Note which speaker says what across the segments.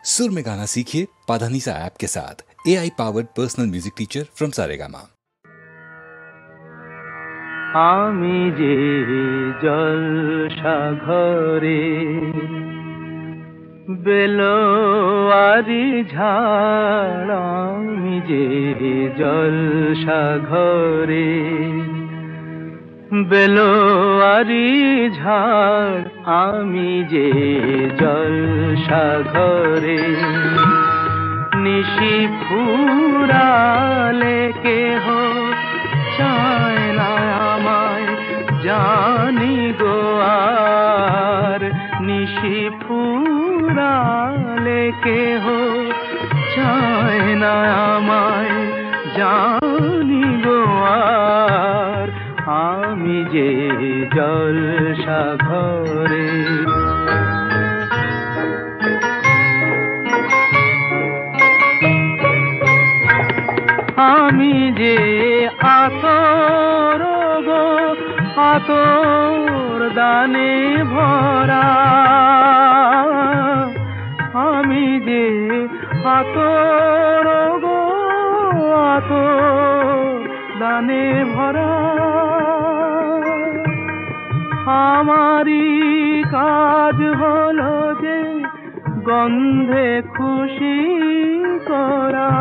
Speaker 1: सुर में गाना सीखिए पाधानीसा ऐप के साथ। AI powered personal music teacher from Saregama.
Speaker 2: আমি যে জলসা ঘরে বেলোয়ারি ঝাড়, আমি যে জলসা ঘরে বেলোয়ারি ঝাড়, আমি যে জলসা ঘরে নিশি ফুরালে কেহ চায় না আমায়, জানি গো আর নিশি ফুরালে কেহ চায় না আমায়, জানি গো আর আমি যে জলসা ঘরে। আমি যে আতর গো আতর দানে ভরা, আমি যে আতর গো আতর দানে ভরা, আমারই কাজ হলো যে গন্ধে খুশি করা,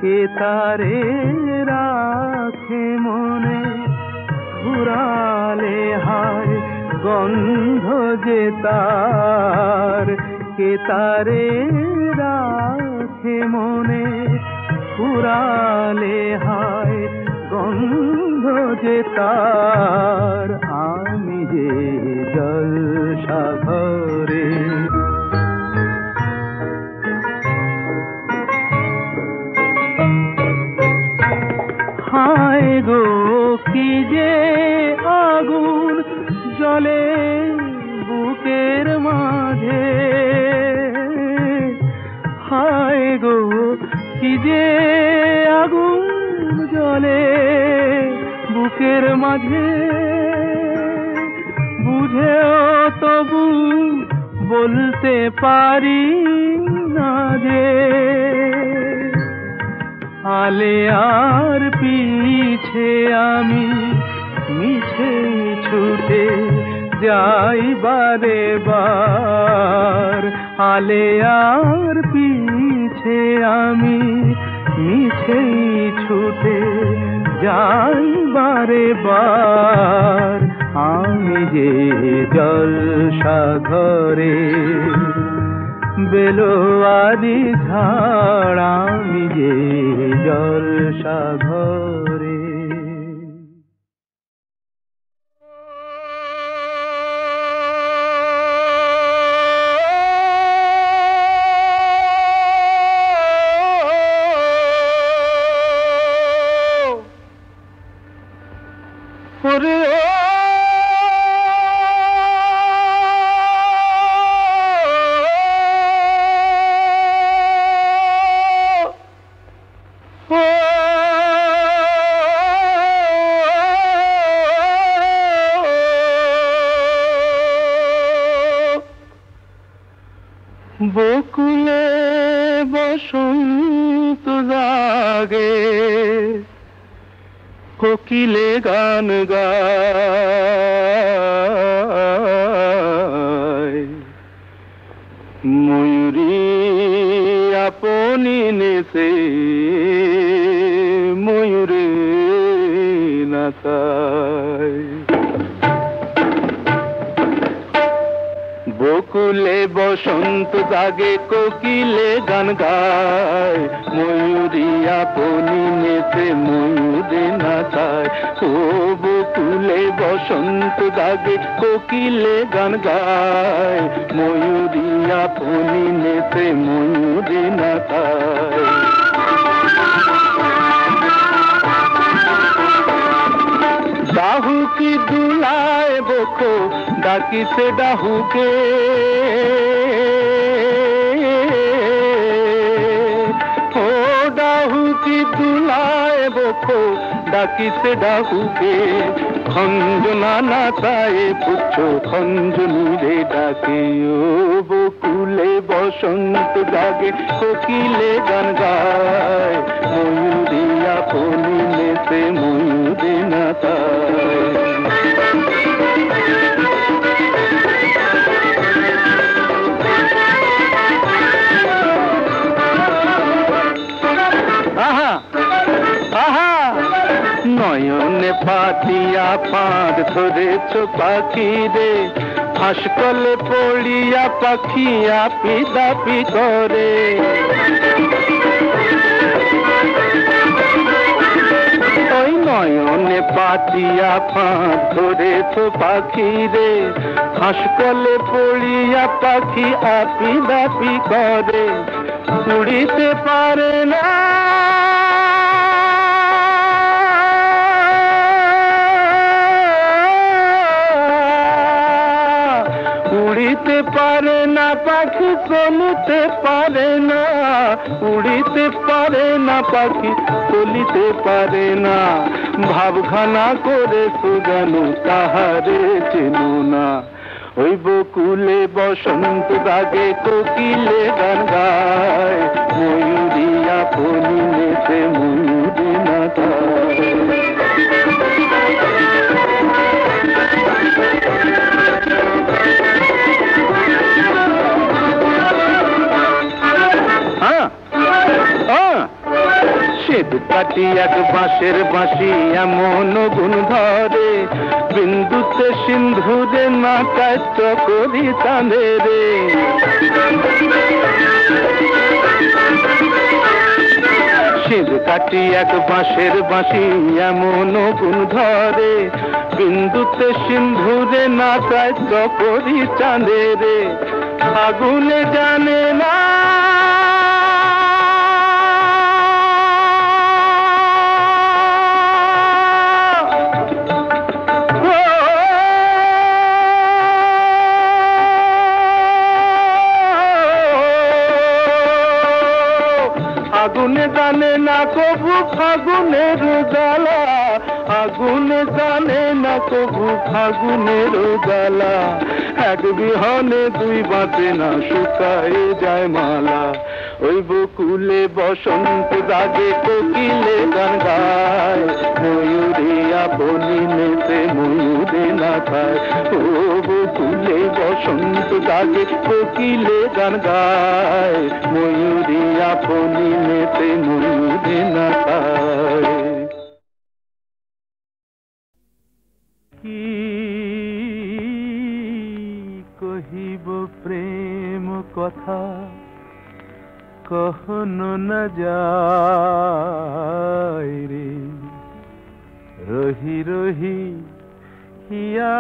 Speaker 2: কে তারে রাখে মনে ঘুরালে হায় গন্ধ যে তার, কে তারে রাখে মনে ঘুরালে হায় গন্ধ যে তার, আমি যে জলসা ঘরে। হায় গো কি যে আগুন জ্বলে বুকের মাঝে, হায় গো কি যে আগুন জ্বলে বুকের মাঝে, বুঝেও তবু বলতে পারি না যে আলে আর পিছে আমি মিছে ছুটে যাই বারে বার, আলে আর পিছে আমি মিছে ছুটে যাই বারে বার, আমি যে জলসা ঘরে বেলোয়ারি ঝাড়, আমি যে জলসা ঘরে। বকুলে বসন্ত জাগে, কোকিলে গান গায়, ময়ূরী আপনি নেশে ময়ূরে নাচায়, বকুলে বসন্ত জাগে কোকিলে গান গায়, ময়ূরী আপনি নেচে ময়ূরে নাচায়, ও বকুলে বসন্ত জাগে কোকিলে গান গায়, ময়ূরী আপনি নেচে ময়ূরে নাচায়। ডাহুকি দুলায় বকো ডাকিছে ডাহুকে, ও ডাহুকি দুলায় বকো ডাকিছে ডাহুকে, খঞ্জনা নাচায়ে পুচ্ছ খঞ্জনি রে ডাকে, ও বকু বসন্ত জাগে কোকিলে গান গায় ময়ূরিয়া পনি নেতে ময়ূরে নাচায় আহা আহা নয়নে পাতিয়া পাঁদ ধরেছ পাখি রে হাসকলে পড়িয়া পাখি আপি দাপি করে ওই নয়নে পাতিয়া ফাঁদ ধরেছ পাখি রে হাসকলে পড়িয়া পাখি আপি দাপি করে উড়িতে পারে না উড়িতে পারে না পাখি চলিতে পারে না উড়িতে পারে না পাখি চলিতে পারে না ভাবখানা করে সুজানু তাহারে চেনো না ওই বকুলে বসন্ত জাগে কোকিলে গান গায় ময়ূরিয়া পনি নেতে ময়ূরে নাচায় শ্বেত কাটি এক বাঁশের বাঁশি এমন গুণ ধরে বিন্দুতে সিন্ধুরে নাচায় চকরি চাঁদে রে শ্বেত কাটি এক বাঁশের বাঁশি এমন গুণ ধরে বিন্দুতে সিন্ধুরে নাচায় চকরি চাঁদে রে আগুনে জানে না আগুনে জানে না কবু ফাগুনের জ্বালা আগুনে জানে না কবু ফাগুনের জ্বালা এক বিহনে দুই বাঁচে না শুকায় যায় মালা ওই বকুলে বসন্ত জাগে কোকিলে গান গায় ময়ূরিয়া পনি নেতে ময়ূরে নাচায় ও বকুলে বসন্ত জাগে কোকিলে গান গায় ময়ূরিয়া পনি নেতে ময়ূরে নাচায় কি কহিব প্রেম কথা কখনো না যায় রে রহি রহি হিয়া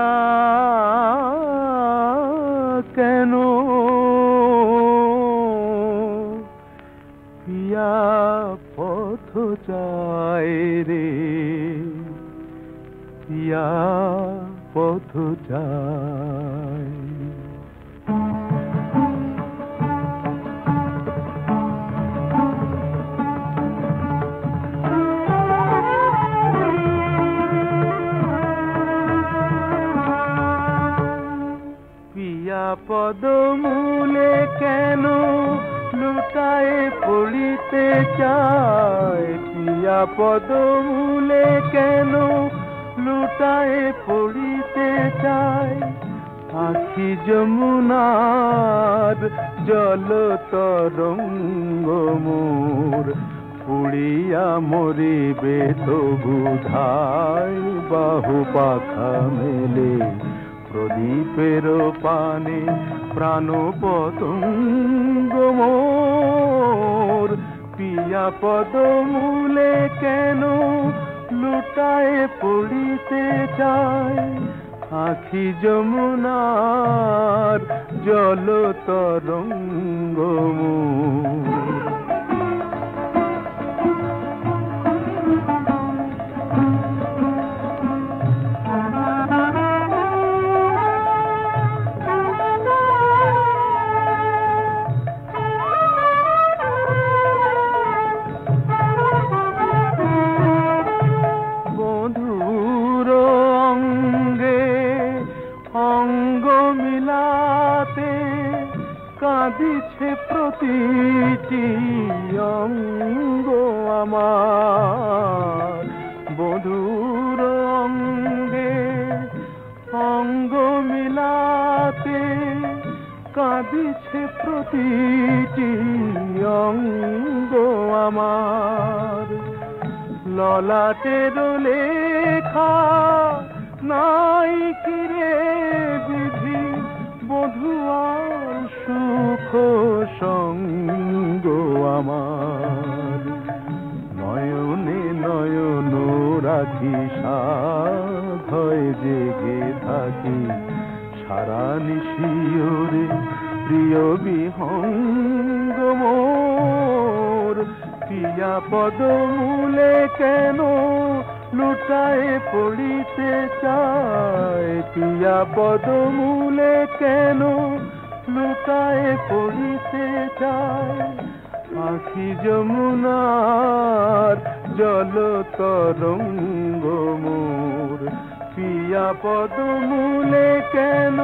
Speaker 2: কেন পিয়া পথ চায় রে পিয়া পথ চায় পদমূলে কেন লুটায় পড়িতে চায় পিয়া পদমূলে কেন লুটায় পড়িতে চায় আখি যমুনার জল তরঙ্গ মোর পুড়িয়া মরিবে তবু ধায় বাহু পাখা মেলে প্রদীপের পানে প্রাণ পতঙ্গ মোর পিয়া পদমূলে কেন লুটায় পড়িতে চায় আখি যমুনার জল তরঙ্গ মোর কাঁদিছে প্রতিটি অঙ্গ আমার, বধুর অঙ্গে অঙ্গ মিলাতে কাঁদিছে প্রতিটি অঙ্গ আমার। ললাটের লেখা নাই কিরে বিধি, বধুয়ার সুখ সঙ্গ আমার। নয়নে নয়ন রাখি সাধয় জেগে থাকি, সারা নিশিওরে প্রিয় বিহঙ্গ মোর। পিয়া পদমূলে কেন লুটায়ে পড়িতে চায়, পিয়া পদমূলে কেন লুটায়ে পড়িতে চায়। আখি যমুনার জল তরঙ্গ মোর, পিয়া পদমূলে কেন।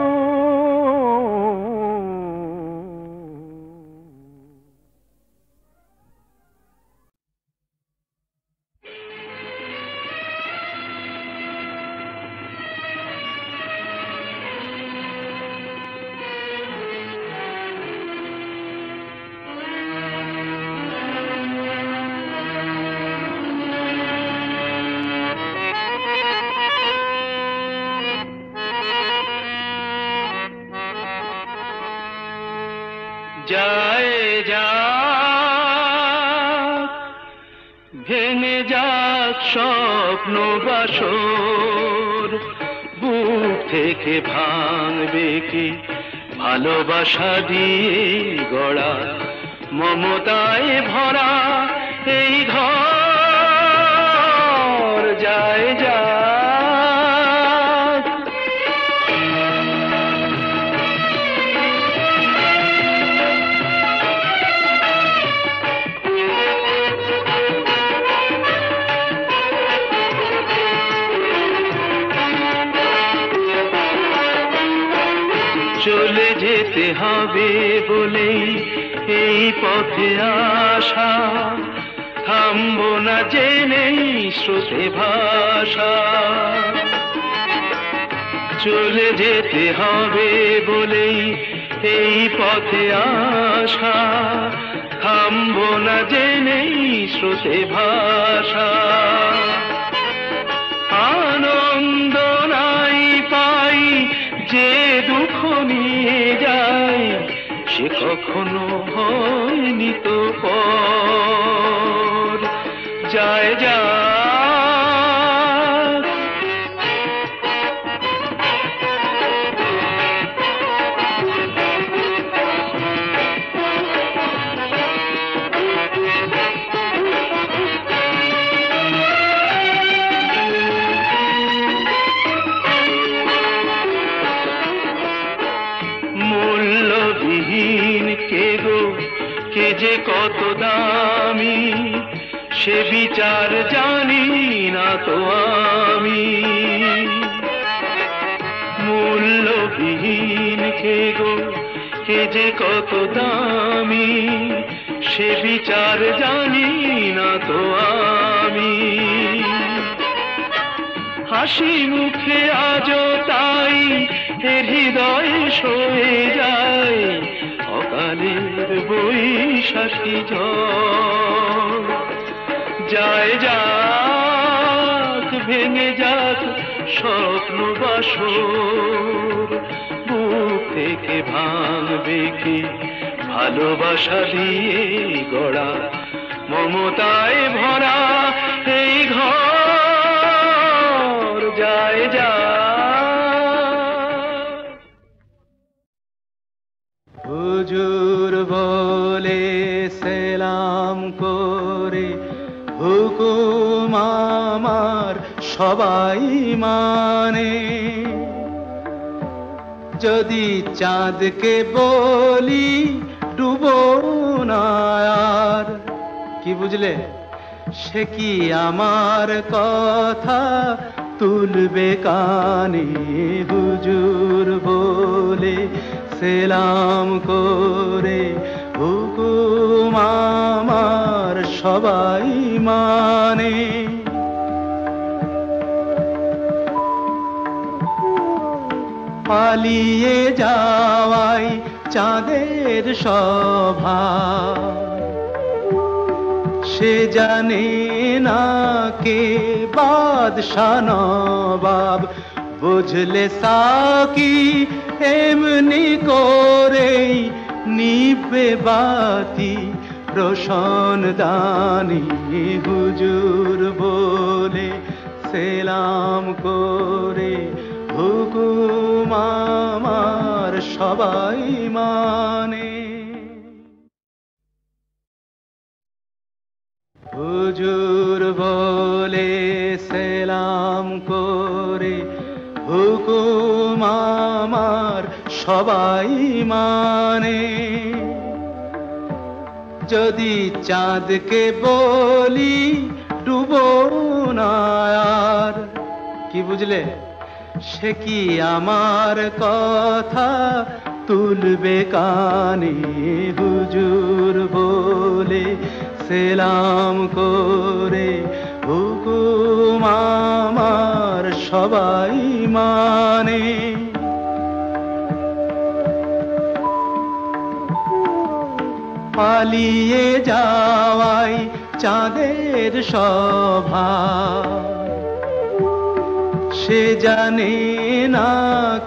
Speaker 3: যায় যাক ভেঙে যাক স্বপ্ন বাসর, বুক থেকে ভাঙবে কি ভালোবাসা দিয়ে গড়া, মমতায় ভরা এই ঘর। যায় যাক চলে যেতে হবে বলেই এই পথে আসা, থামবো না জেনেই স্রোতে ভাষা। চলে যেতে হবে বলেই এই পথে আসা, থামবো না জেনেই স্রোতে ভাষা। আনন্দ নাই পাই যে দুঃখ নিয়ে যায়, সে কখনো হয়নি তো পর। যায় যাক মূল্যবিহীন কে গো, কে যে কত দামি, সে বিচার জানি না তো আমি। মূল্যবিহীন কে গো, কে যে কত দামি, সে বিচার জানি না তো আমি। হাসি মুখে আজও তাই হৃদয়ে সয়ে যায়, অকালের বৈশাখী ঝড়। যায় যাক ভেঙে যাক স্বপ্ন বাসর, বুক থেকে ভাঙবে কি ভালোবাসা দিয়ে গড়া, মমতায় ভরা এই ঘর। যায় যাক
Speaker 2: হুজুর বলে সেলাম করে, হুকুম আমার সবাই মানে। যদি চাঁদকে বলি ডুবো না আর, কি বুঝলে, সে কি আমার কথা তুলবে কানে। হুজুর বলে সেলাম করে হুকুম আমার সবাই মানে। পালিয়ে যাওয়াই চাঁদের স্বভাব, সে জানে না কে বাদশা নবাব। বুঝলে সাকি এমনি করেই নিভে বাতি রোশন দানি। হুজুর বলে সেলাম করে হুকুম আমার সবাই মানে। হুজুর বলে সেলাম করে হুকুম আমার সবাই মানে। যদি চাঁদকে বলি ডুবো না আর, কি বুঝলে, সে কি আমার কথা তুলবে কানে। হুজুর বলে সেলাম করে হুকুম আমার সবাই মানে। পালিয়ে যাওয়াই চাঁদের স্বভাব, সে জানে না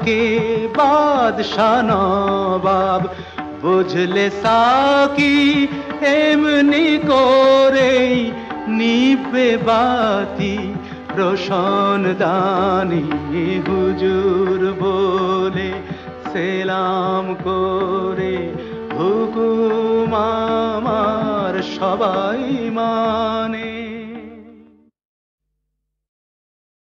Speaker 2: কে বাদশা নবাব। বুঝলে সাকি এমনি করেই নিভে বাতি রোশন দানি। হুজুর বলে সেলাম করে হুকুম আমার সবাই মানে।